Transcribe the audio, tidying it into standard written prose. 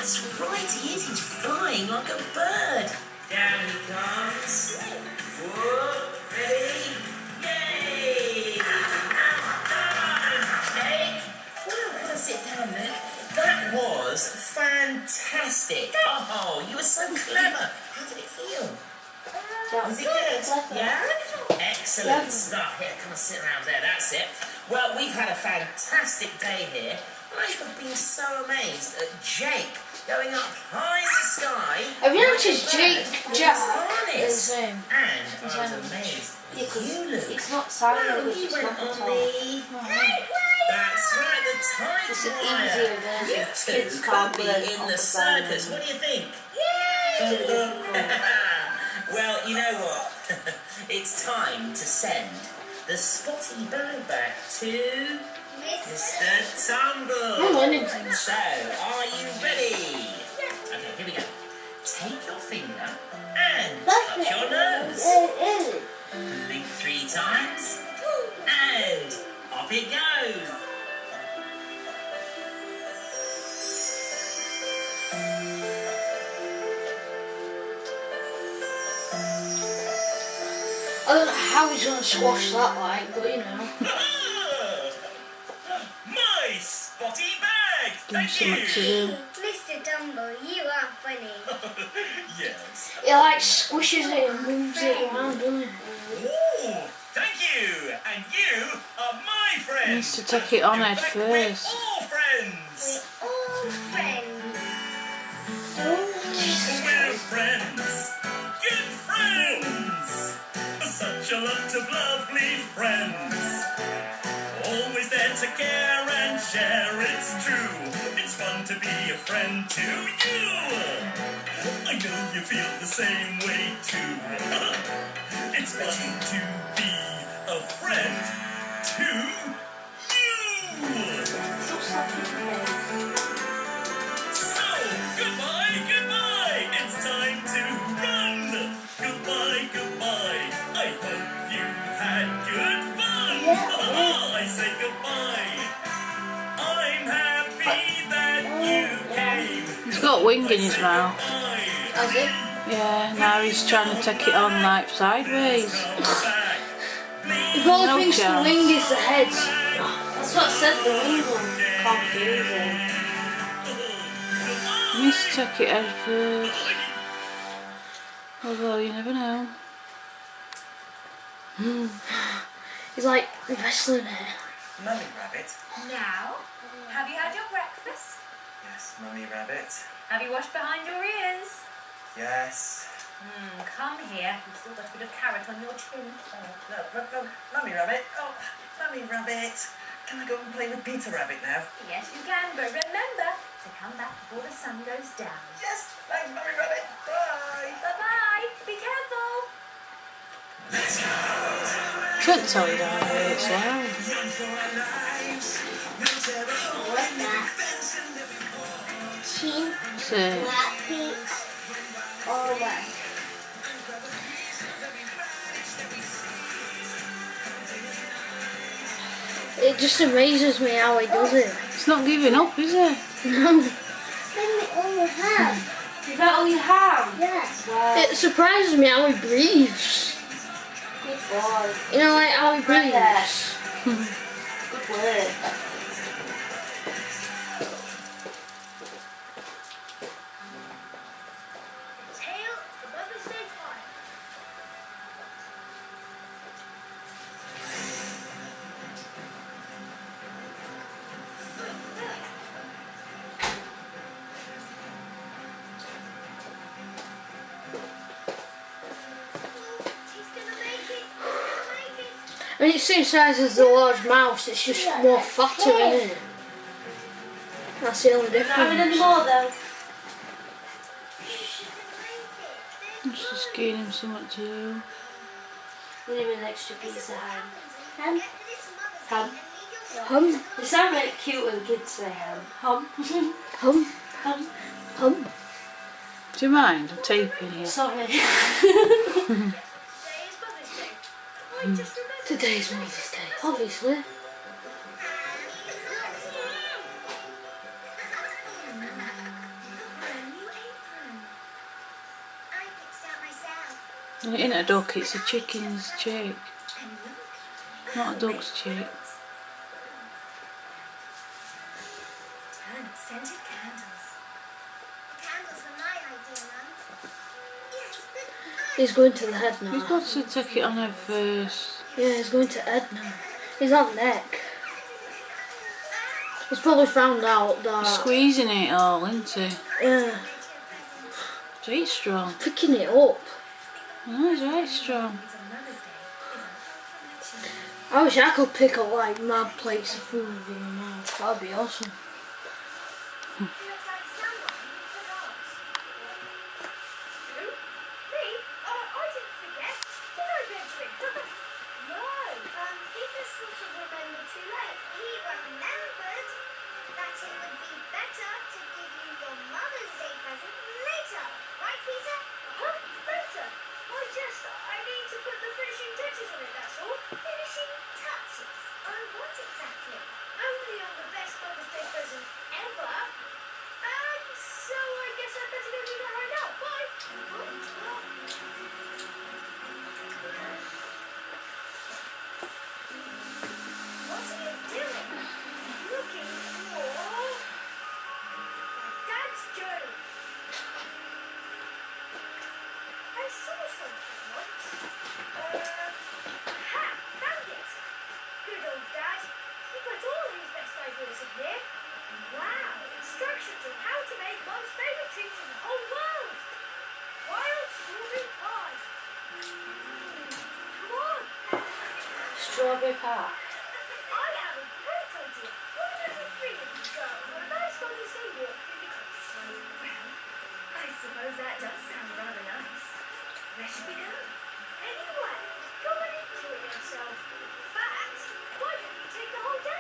That's right, he is. He's flying like a bird. Down he comes. Whoop, ready? Yay! Done, Jake. Well, can I sit down, Luke? That was fantastic. Oh, you were so clever. How did it feel? Was it good? Yeah? Excellent stuff. Here, come and sit around there. That's it. Well, we've had a fantastic day here. I have been so amazed at Jake going up high in the sky. Have you noticed Jake Jack is and I was amazed at you, Luke. it's not silent, Well, he went on the That's right, the tight wire. You two could be in the circus. What do you think? Well, you know what? It's time to send the spotty bird back to Mr. Tumble. So, are you ready? Okay, here we go. Take your finger and touch your nose. Blink 3 times. And off it goes. I don't know how he's going to squash that like, but you know. My spotty bag! Thank you! Mr. Dumbo, you are funny. Yes. He like squishes it and moves it around, doesn't he? Oh, thank you! And you are my friend! He needs to take it on head first. We're all friends! We're all friends. We're friends! Good friends! Such a lot of lovely friends. Always there to care and share, it's true. It's fun to be a friend to you. I know you feel the same way too. It's fun to be a friend to you. So, goodbye, goodbye. It's time to run. Goodbye, goodbye. I hope you had good fun. I say goodbye. I'm happy that you came. He's got wing in his mouth. Has he? Yeah, now he's trying to take it on like sideways. The only No thing to the chance. wing is the head. That's what I said, the wing will confuse him. He needs to take it head first. Although you never know. He's like wrestling it. Mummy Rabbit. Now, have you had your breakfast? Yes, Mummy Rabbit. Have you washed behind your ears? Yes. Come here. You've still got a bit of carrot on your chin. No, Mummy Rabbit. Oh, Mummy Rabbit. Can I go and play with Peter Rabbit now? Yes, you can, but remember to come back before the sun goes down. Yes, thanks, Mummy Rabbit. Bye. Bye-bye. Be careful. Couldn't tell you that it's loud. What's that? Team, So, black peaks, or what? It just amazes me how he does it. it's not giving up, is it? No. Let me on your hand. Is that all you have? Yes. It surprises me how he breathes. Good boy. You know, like how he Right there. breathes. Good work. Tail for Mother's Day party. He's gonna make it. I mean, it's the same size as the large mouse, it's just more fatter, isn't it? That's the only Not having any difference. more though. It's just giving him something to do. We need an extra piece of ham. Ham? Ham. Hum, They sound really cute when kids say ham. Hum. hum, Hum. hum. Do you mind? I'm taping you. Sorry. Today is Mother's Day. I just remembered. Today's Mother's Day, obviously. It ain't a duck, it's a chicken's cheek. Not a duck's cheek. Turn of scented candles. Candles were my idea, Mum. Yes, but He's going to the head He's now. got to take it on her first. Yeah, he's going to head now. He's on neck. He's probably found out that. Squeezing it all, isn't he? Yeah, So he's strong. picking it up. Oh, he's very strong. It's on Mother's Day. Is a whole collection. I wish I could pick up like mad plates of food in my mouth. That'd be awesome. it looks like someone forgot. Who? Me? I didn't forget. Did I, Benjamin? No, he just sort of remembered too late. He remembered that it would be better to give you your Mother's Day present later. Right, Peter? Huh? Later? I need to put the finishing touches on it, that's all. Finishing touches. On what exactly? Only on the best Mother's Day present ever. So I guess I'd better go do that right now. Bye. What are you doing? Looking for Dad's journal. I saw something once. Found it. Good old Dad. He puts all his best ideas in here. Wow, instructions on how to make Mum's favourite treats in the whole world. Wild strawberry pie. Come on. Strawberry pie. I have a great idea. Why don't the three of you go for a nice Mother's Day walk through the countryside? Well, I suppose that does sound rather nice. Where should we go? Anyway, go and enjoy yourself. In fact, why don't you take the whole day?